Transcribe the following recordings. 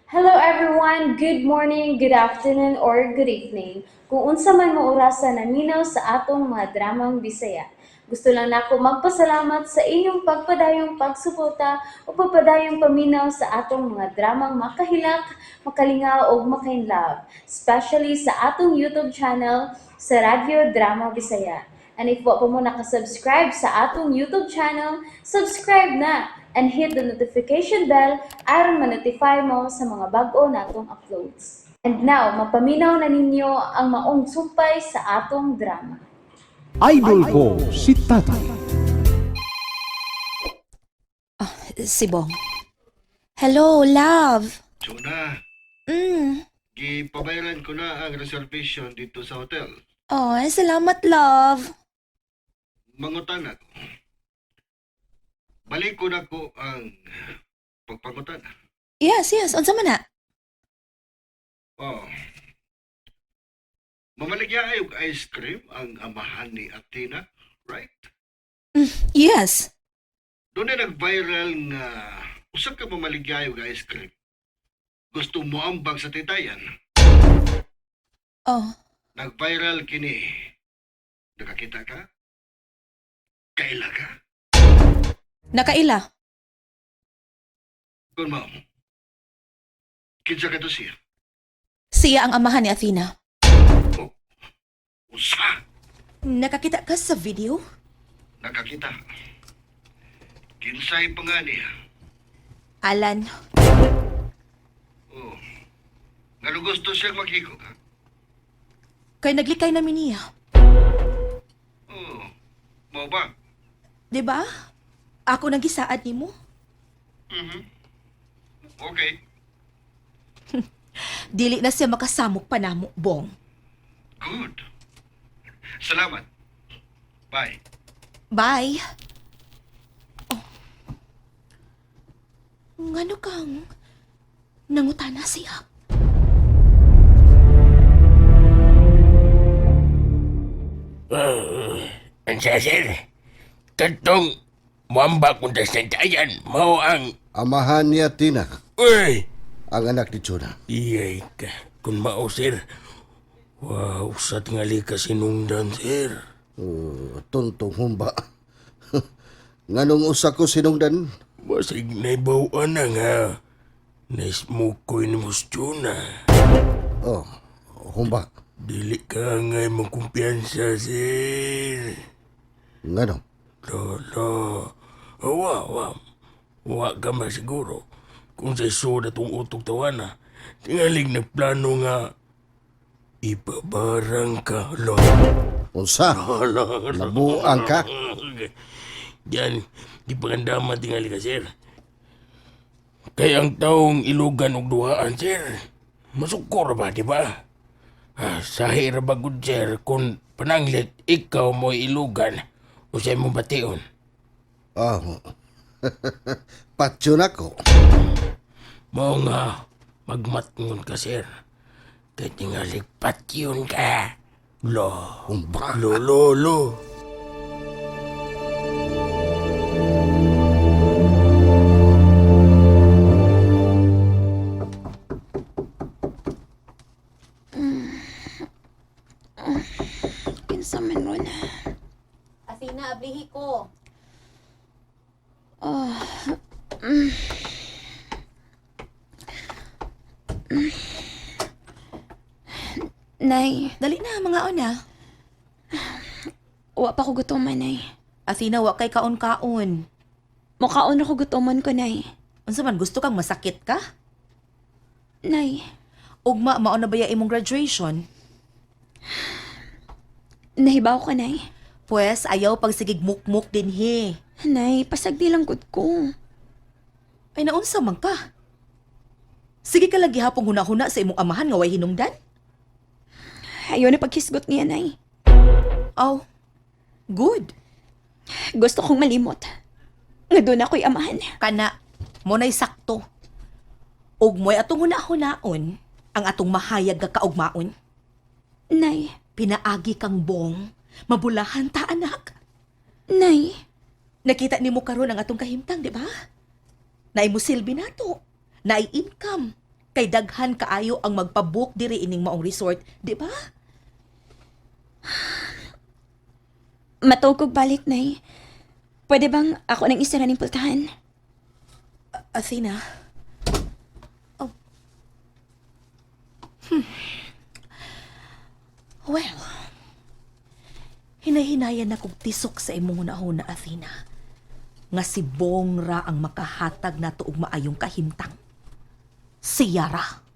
Hello everyone, good morning, good afternoon, or good evening. Kung unsa man mo orasan naminaw sa atong mga dramang Bisaya. Gusto lang nako magpasalamat sa inyong pagpadayong pagsuporta o pagpadayong paminaw sa atong mga dramang makahilak, makalingaw o makainlove, especially sa atong YouTube channel sa Radyo Drama Bisaya. And if wa pa mo nakasubscribe sa atong YouTube channel, subscribe na and hit the notification bell aron ma-notify mo sa mga bag-o natong uploads. And now, mapaminaw na ninyo ang maong sumpay sa atong drama. Idol ko si Tatay. Si Bong. Hello, love. Chuna, Mm. gipabayaran ko na ang reservation dito sa hotel. Oh, salamat, love. Mangutan ako. Balik ko na ko ang pagpangutan. Yes. Unsa man na? Oh. Mamaligya ayog ice cream ang amahan ni Athena, right? Yes. Doon na nag-viral nga usap ka mamaligya ayog ice cream. Gusto mo ambag sa titayan. Oh, Nag-viral kini. Nakakita ka? Kaila ka? nakaila. Kung mo, kinsa ka to siya? Siya ang amahan ni Athena. Usa! Nakakita ka sa video? Nakakita. Kinsay pa nga niya. Alan. Oh. Nga gusto siya maghiko ka? Kay naglikay namin niya. Oh. Mau ba? Diba? Ako nagisaad ni mo. Mhm. Okay. Dili na siya makasamok pa namo, Bong. Good. Salamat. Bye. Bye. Oh. Ngano kang nangutana siya? Ang sasir, katong muamba kung tasantayan, mao ang, Amahan ni Athena, uy, ang anak ni Chuna. iyay ka, kung mao sir, wow, sa tingali ka sinungdan sir. Tuntong humba. Nganong usa ko sinungdan? Basig naibawaan na nga, naismukoy ni Mustuna. Oh, humba. Dili ka ngay magkumpiyansa sir. Ngano? Lolo, wa ka masiguro. Kung sa isoda tong utog tawana, tingalig nagplano nga ipabarang ka, lo. Unsa? Nabuang ka? Yan, di pagandama tingali ka, sir. Kaya ang taong ilugan og duhaan, sir. Masukor ba, di ba? Sahi ra ba, good sir, kung pananglit ikaw mo ilugan o siya mo bation. Oh, patyon ako. Mao nga, magmatngon ka, sir. Kaya tingali patyon ka. Lo. Humba. Lo. Kinsa man ron. Athena, ablihi ko. Nay, Dali na, mga ona. wa pa ko gutuman, nay. Athena, wa kay kaon-kaon. Mukaon ako gutuman ko, nay. Unsa man, gusto kang masakit ka? Nay, Ugma, mao na ba ya imong graduation? nahibaw ko, nay. Pwes, ayaw pag sigig mukmuk din he. Nay, pasagdi lang gud ko. Ay naunsa man ka? Sige ka lagi hapong huna-huna sa imong amahan nga way hinungdan? Ayaw na paghisgot niya, nay. Oh, good. Gusto kong malimot. Nga doon ako'y amahan. Kana, mo na'y sakto. Ug mo'y atong huna-hunaon, ang atong mahayag nga kaugmaon. Nay, Pinaagi kang Bong, mabulahan ta anak. nay, Nakita nimo karon ang atong kahimtang, di ba? Naay mo silbi nato, naay income. Kay daghan kaayo ang magpabook diri ining maong resort, di ba? Matog kog balik, Nay. Pwede bang ako nang isa na ning pultahan? Athena? Oh. Well, hinahinayan na kong tisok sa imong hunahon na Athena. Nga si Bong ra ang makahatag na tuog maayong kahimtang. Si Yara.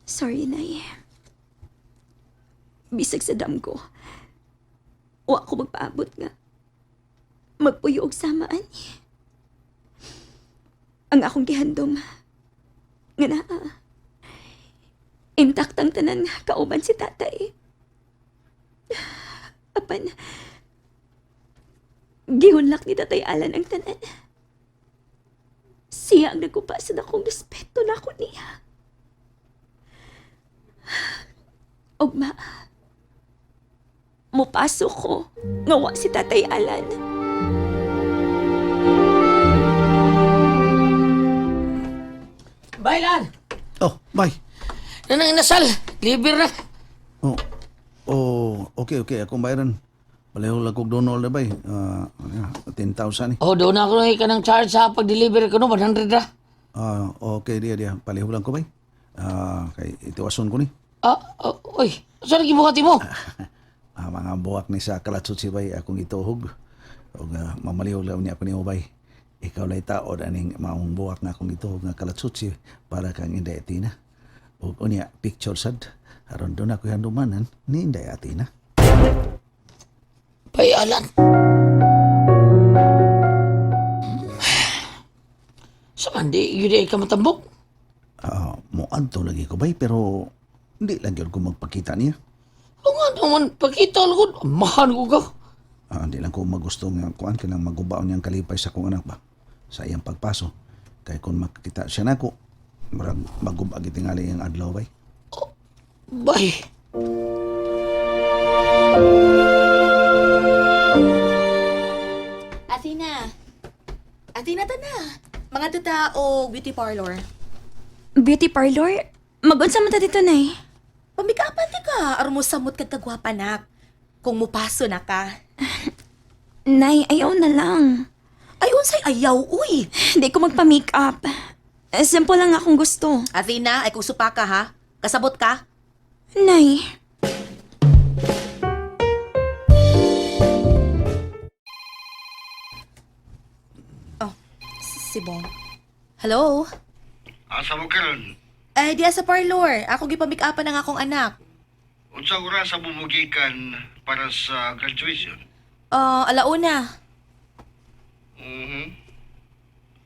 Sorry, Nay. Bisag sa dam ko. Wa ako magpaabot nga. Magpuyo og samaan. Ang akong gihandom. Nga naa. Intaktang tanan nga kauban si tatay. Apan, gihunlak ni Tatay Alan ang tanan. Siya ang nagkupa sa akong respeto na ako niya. Ugma, mupasok ko nga wa si Tatay Alan. Bailan! Oh, bay. Nanang inasal! Liber na! Okay. Akong bayaran. Palayo lang kong donol na bay. 10,000 eh. Oh, doon ako ka ng charge sa pag-deliver ko no, 100 na. Okay, dia. Palayo lang ko bay. Kay itiwason ko ni. Uy, saan nagibukati mo? Mga buwak ni sa kalatsot si bay akong ituhog. O mamaliw lang niya ako ni Ubay. Ikaw lay tao aning maong buwak nga akong ituhog nga kalatsot si para kang Inday Atina. O unya picture sad. Aron doon ako handumanan ni Inday Atina. Bay, Alan. Sa mandi, yun ay ka matambok. Muadto lagi ko bay pero hindi lang yun ko magpakita niya. O nga naman, pakita lang ko. Mahan ko ka. Hindi lang ko magusto nga kuan kailang magubaon niyang kalipay sa kong anak ba sa iyang pagpaso. Kaya kung makikita siya nako, marag magubag itingali ang adlaw bay. Bay. Athena ta na. Mga tuta o beauty parlor. Beauty parlor? Mag-unsa man ta dito, Nay? Pamikapan ti ka, aron mo samot kag kagwapa nak. Kung mupaso na ka. Nay, ayaw na lang. Ay, unsay ayaw, uy. Hindi ko magpa-makeup. Simple lang akong gusto. Athena, ay kung supa ka ha. Kasabot ka. Nay, Si Bong. Hello? Asa mo karon? Ay, diya sa parlor. Ako gipamikapan ng akong anak. Unsa oras sa bumugikan para sa graduation? Alauna.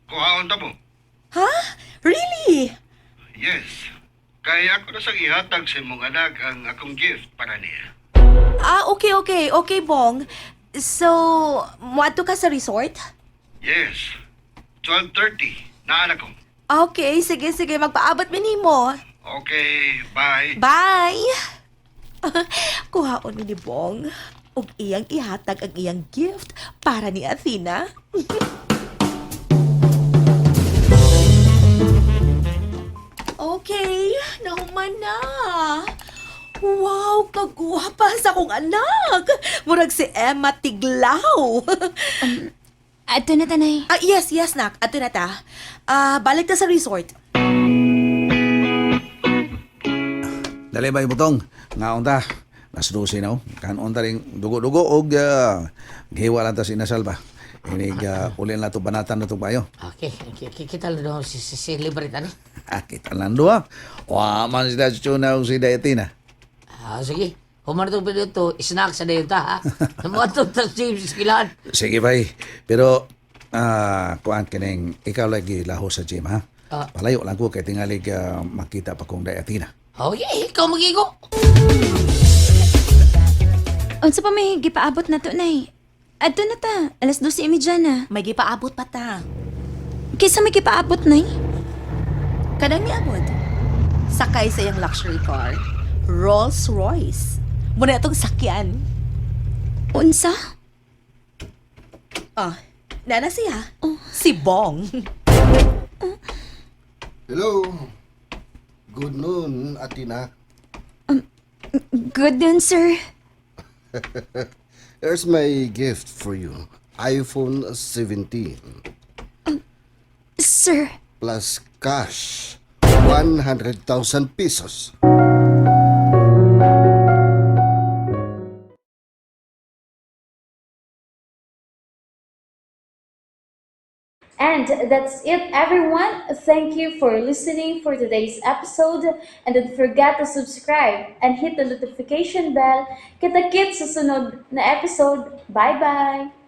Kuhaon ta mo? Ha? Really? Yes. Kaya ako na sa ihatag sa imong anak ang akong gift para niya. Okay. Okay, Bong. So, muadto ka sa resort? Yes. 12:30. Naanak ko. Okay, sige. Magpaabot minimo. Okay, bye. Bye! Kuhaon ni Bong. Ug iyang ihatag ang iyang gift para ni Athena. Okay, nahuman na. Wow, kagwapa sa akong anak. Murag si Emma Tiglaw. ato na ta, Nay. Yes, nak. Ato na ta. Balik ta sa resort. Dali bay butong. Ngaon ta. Nas 12 na o. Kanon ta ring dugo-dugo og giwa lang ta sa inasal ba. Inig ulin na to banatan na to bayo. Okay, kita lang doon si Liberty ni. Kita lang doa. Wa man sila chuna og si Dayatina. Sige. Humar itong pwede ito, snack sa dayon ta, ha? Namuha itong James Kilan. Sige bay. Pero kuan kining ikaw lagi laho sa gym ha. Palayo lang ko kay tingali makita pa kong Dayatina. Okay, ikaw magigo. Unsa pa may gipaabot na to, Nay? Ato na ta. 12:30 na. May gipaabot pa ta. Kaysa may gipaabot, Nay? Kanang niabot. Sakay sa iyang luxury car. Rolls Royce. Muna itong sakyan. Unsa? Ah, nana siya. Si Bong. Hello. Good noon, Atina. Good din, sir. Here's my gift for you. iPhone 17 Sir, plus cash. 100,000 pesos. And that's it, everyone. Thank you for listening for today's episode. And don't forget to subscribe and hit the notification bell. Kita-kits sa sunod na episode. Bye-bye!